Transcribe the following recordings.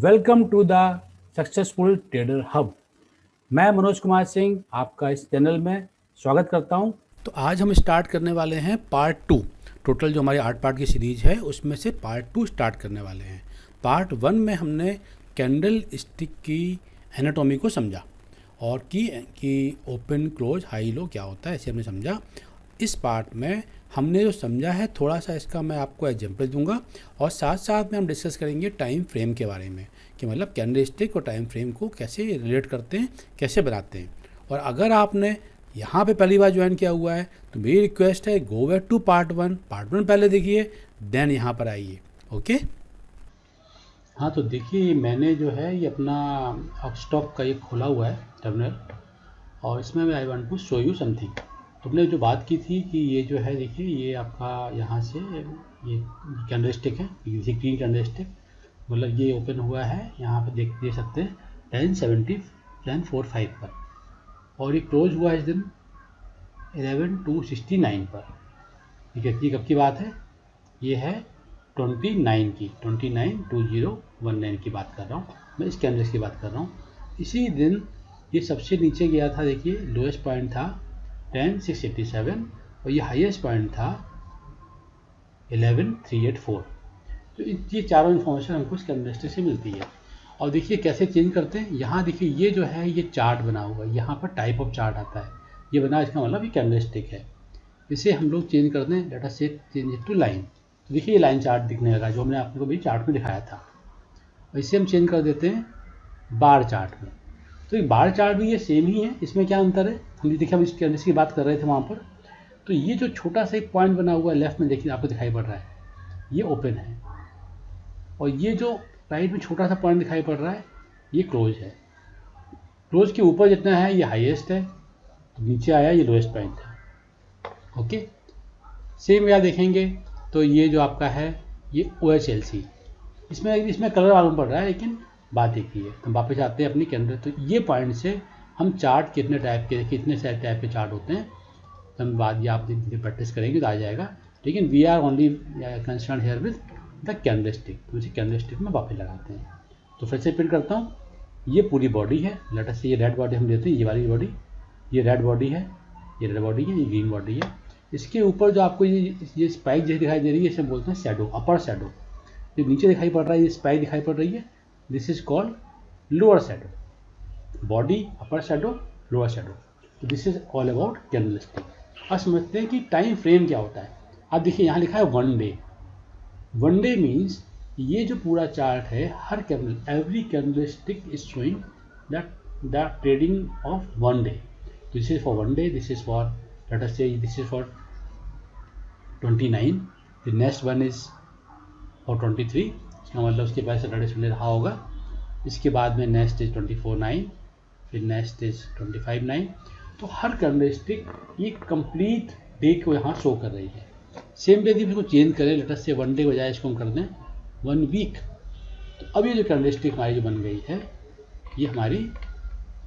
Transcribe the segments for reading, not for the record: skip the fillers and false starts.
Welcome to the successful trader hub. मैं मनोज कुमार सिंह आपका इस चैनल में स्वागत करता हूं। तो आज हम स्टार्ट करने वाले हैं पार्ट 2। टोटल जो हमारी 8 पार्ट की सीरीज है उसमें से पार्ट 2 स्टार्ट करने वाले हैं। पार्ट 1 में हमने कैंडल स्टिक की एनाटॉमी को समझा और कि ओपन क्लोज हाई लो क्या होता है, ऐसे हमने समझा। इस पार्ट में हमने जो समझा है थोड़ा सा इसका मैं आपको एग्जांपल दूंगा और साथ साथ में हम डिस्कस करेंगे टाइम फ्रेम के बारे में कि मतलब कैंडल स्टिक और टाइम फ्रेम को कैसे रिलेट करते हैं, कैसे बनाते हैं। और अगर आपने यहाँ पे पहली बार ज्वाइन किया हुआ है तो मेरी रिक्वेस्ट है गो बैक टू पार्ट 1 पहले देखिए, देन यहाँ पर आइए। ओके। हाँ, तो देखिए मैंने जो है ये अपना अपस्टॉक का ये खोला हुआ है टर्मिनल, और इसमें मैं I want to show you something. तुमने जो बात की थी कि ये जो है देखिए ये आपका यहाँ से ये कैंडल स्टिक है, ये ग्रीन कैंडल स्टिक, मतलब ये ओपन हुआ है यहाँ पे देख सकते हैं 10:45 पर, और ये क्लोज हुआ इस दिन 11:69 पर। ठीक है, ये कब की बात है? ये है 29/2019 की बात कर रहा हूँ मैं, इस कैंडल्स की बात कर रहा हूँ। इसी दिन ये सबसे नीचे गया था, देखिए लोएस्ट पॉइंट था 10,687 और ये हाईएस्ट पॉइंट था 11,384। तो ये चारों इन्फॉर्मेशन हमको इस कैंडलस्टिक से मिलती है। और देखिए कैसे चेंज करते हैं। यहाँ देखिए ये जो है ये चार्ट बना हुआ है, यहाँ पर टाइप ऑफ चार्ट आता है, ये बना, इसका मतलब ये कैंडलस्टिक है। इसे हम लोग चेंज करते हैं, लेट अस से चेंज इट टू लाइन। तो देखिए ये लाइन चार्ट दिखने लगा जो हमने आपको भी चार्ट में दिखाया था। इसे हम चेंज कर देते हैं बार चार्ट में। तो ये बार चार्ट भी ये सेम ही है, इसमें क्या अंतर है? हम देखिए हम इस कैंडल्स की बात कर रहे थे वहाँ पर। तो ये जो छोटा सा एक पॉइंट बना हुआ है लेफ्ट में, देखिए आपको दिखाई पड़ रहा है, ये ओपन है, और ये जो राइट में छोटा सा पॉइंट दिखाई पड़ रहा है ये क्लोज है। क्लोज के ऊपर जितना है ये हाईएस्ट है, तो नीचे आया ये लोएस्ट पॉइंट है। ओके, सेम यहाँ देखेंगे तो ये जो आपका है ये OHLC, इसमें कलर मालूम पड़ रहा है लेकिन बात एक ही है। तो हम वापस आते हैं अपनी कैंडल। तो ये पॉइंट से हम चार्ट कितने टाइप के, कितने सारे टाइप के चार्ट होते हैं, तो हम बाद ये आप प्रैक्टिस करेंगे तो आ जाएगा। लेकिन we are only concern here with the candle stick. तो इसी कैंडल स्टिक में वापस लगाते हैं। तो फिर से प्रिंट करता हूँ। ये पूरी बॉडी है, लेट अस से ये रेड बॉडी हम लेते हैं, ये वाली बॉडी, ये रेड बॉडी है, ये रेड बॉडी है, ये ग्रीन बॉडी है। इसके ऊपर जो आपको ये स्पाइक जैसी दिखाई दे रही है, इसे बोलते हैं शैडो, अपर शैडो। जो नीचे दिखाई पड़ रहा है ये स्पाइक दिखाई पड़ रही है, this is called lower shadow. Body, upper shadow, lower shadow. तो this is all about candlestick. अब समझते हैं कि टाइम फ्रेम क्या होता है। आप देखिए यहाँ लिखा है 1 डे। 1 डे मीन्स ये जो पूरा चार्ट है, हर candle, every candlestick is showing the trading of 1 day. This is for 1 day, this is for, let us say this is for 29, the next one is for 23, इसका मतलब उसके बाद Saturday Sunday रहा होगा। इसके बाद में नेक्स्ट इज 24/9, फिर नेक्स्ट इज 25/9। तो हर कैंडलस्टिक ये कंप्लीट डे को यहाँ शो कर रही है। सेम डे भी इसको चेंज करें, लेट अस से 1 डे बजाय इसको हम कर दें 1 वीक। तो अब ये जो कैंडलस्टिक हमारी जो बन गई है ये हमारी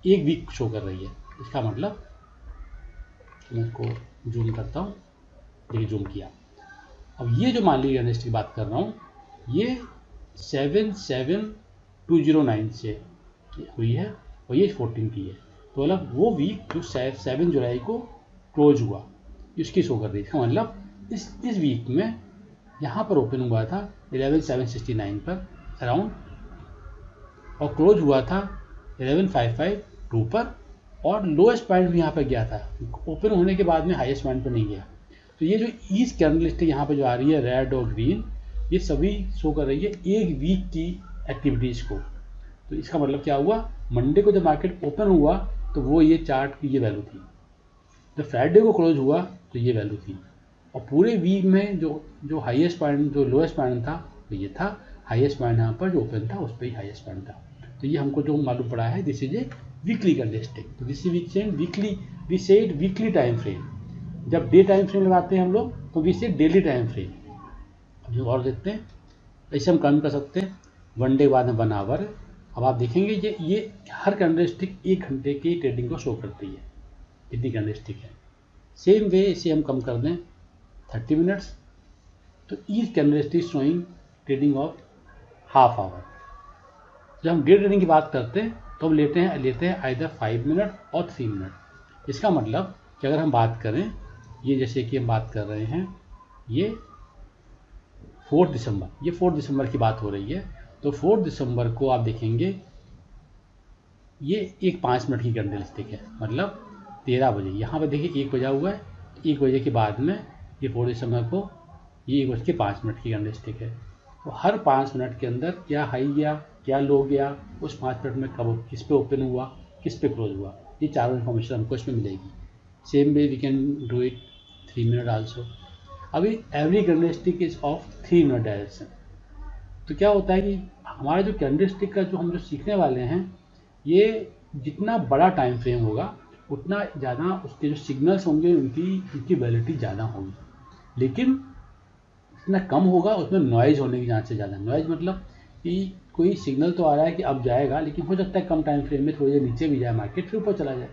1 वीक शो कर रही है। इसका मतलब मैं इसको जूम करता हूँ, देखिए जूम किया। अब ये जो मान लीजिए कैंडलस्टिक की बात कर रहा हूँ, ये 7/7/2009 से हुई है और ये 14 की है। तो मतलब वो वीक जो 7 जुलाई को क्लोज हुआ इसकी शो कर रही है। इसका मतलब इस वीक में यहाँ पर ओपन हुआ था 11,769 पर अराउंड, और क्लोज हुआ था 11,552 पर, और लोएस्ट पॉइंट भी यहाँ पर गया था, ओपन होने के बाद में हाईएस्ट पॉइंट पर नहीं गया। तो ये जो ईस्ट कैंडलस्टिक यहाँ पे जो आ रही है रेड और ग्रीन, ये सभी शो कर रही है 1 वीक की एक्टिविटीज़ को। तो इसका मतलब क्या हुआ, मंडे को जब मार्केट ओपन हुआ तो वो ये चार्ट की ये वैल्यू थी, जब फ्राइडे को क्लोज हुआ तो ये वैल्यू थी, और पूरे वीक में जो हाईएस्ट पॉइंट, जो लोएस्ट पॉइंट था तो ये था, हाईएस्ट पॉइंट यहाँ पर जो ओपन था उस पर ही हाईएस्ट पॉइंट था। तो ये हमको जो मालूम पड़ा है, this is a weekly candlestick. तो this is weekly, we said weekly time frame. जब डे टाइम फ्रेम लगाते हैं हम लोग तो we said daily time frame. अब और देखते हैं, ऐसे हम कम कर सकते हैं 1 डे बाद में 1 आवर। अब आप देखेंगे ये हर कैंडलस्टिक 1 घंटे की ट्रेडिंग को शो करती है, कितनी कैंडलस्टिक है। सेम वे इसे हम कम कर दें 30 मिनट्स, तो each candlestick showing trading of half hour. जब हम डे ट्रेडिंग की बात करते हैं तो हम लेते हैं आइदर 5 मिनट और 3 मिनट। इसका मतलब कि अगर हम बात करें, ये जैसे कि हम बात कर रहे हैं, ये 4 दिसंबर, ये 4 दिसंबर की बात हो रही है। तो 4 दिसंबर को आप देखेंगे ये एक 5 मिनट की कैंडल स्टिक है, मतलब 13 बजे। यहाँ पर देखिए 1 बजा हुआ है, 1 बजे के बाद में ये 4 दिसंबर को ये 1:05 की कैंडल स्टिक है। तो हर 5 मिनट के अंदर क्या हाई गया, क्या लो गया, उस 5 मिनट में कब किस पे ओपन हुआ, किस पे क्लोज हुआ, ये चारों इन्फॉर्मेशन हमको इसमें मिलेगी। Same way we can do it 3 minute also. अभी every candlestick is of 3 minute direction. तो क्या होता है कि हमारा जो कैंडल स्टिक का जो हम जो सीखने वाले हैं, ये जितना बड़ा टाइम फ्रेम होगा उतना ज़्यादा उसके जो सिग्नल्स होंगे उनकी वैलिडिटी ज़्यादा होगी, लेकिन जितना कम होगा उसमें नॉइज़ होने की चांसेस ज़्यादा। नॉइज़ मतलब कि कोई सिग्नल तो आ रहा है कि अब जाएगा, लेकिन हो सकता है कम टाइम फ्रेम में थोड़ी देर नीचे भी जाए मार्केट, फिर ऊपर चला जाए,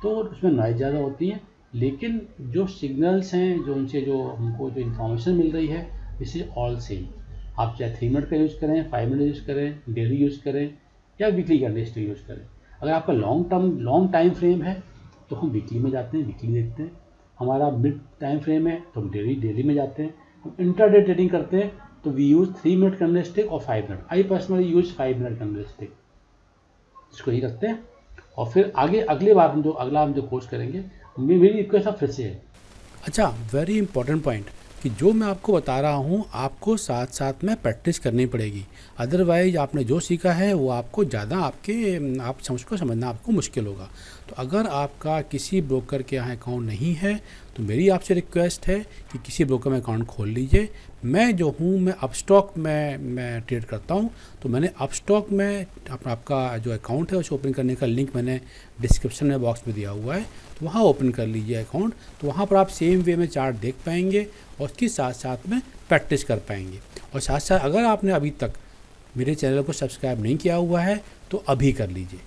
तो उसमें नॉइज़ ज़्यादा होती है। लेकिन जो सिग्नल्स हैं, जो उनसे जो हमको जो इन्फॉर्मेशन मिल रही है, दिस इज ऑल सेम। आप चाहे 3 मिनट का यूज़ करें, 5 मिनट यूज़ करें, डेली यूज़ करें या वीकली कैंडल स्टिक यूज़ करें। अगर आपका लॉन्ग टाइम फ्रेम है तो हम वीकली में जाते हैं, वीकली देखते हैं। हमारा मिड टाइम फ्रेम है तो हम डेली में जाते हैं। हम इंट्राडे ट्रेडिंग करते हैं तो we use 3 minute candle stick और 5 minute. I personally use 5 minute candle stick, इसको ही रखते हैं। और फिर अगली बार हम जो कोर्स करेंगे, मेरी रिक्वेस्ट आप फिर से है। अच्छा, वेरी इंपॉर्टेंट पॉइंट कि जो मैं आपको बता रहा हूँ आपको साथ साथ में प्रैक्टिस करनी पड़ेगी, अदरवाइज आपने जो सीखा है वो आपको ज़्यादा आप समझना आपको मुश्किल होगा। तो अगर आपका किसी ब्रोकर के यहाँ अकाउंट नहीं है तो मेरी आपसे रिक्वेस्ट है कि किसी ब्रोकर में अकाउंट खोल लीजिए। मैं जो हूँ, मैं अपस्टॉक में मैं ट्रेड करता हूँ, तो मैंने अपस्टॉक में आपका जो अकाउंट है उसे ओपन करने का लिंक मैंने डिस्क्रिप्शन में बॉक्स में दिया हुआ है, तो वहाँ ओपन कर लीजिए अकाउंट। तो वहाँ पर आप सेम वे में चार्ट देख पाएंगे और उसके साथ साथ में प्रैक्टिस कर पाएंगे। और साथ साथ अगर आपने अभी तक मेरे चैनल को सब्सक्राइब नहीं किया हुआ है तो अभी कर लीजिए।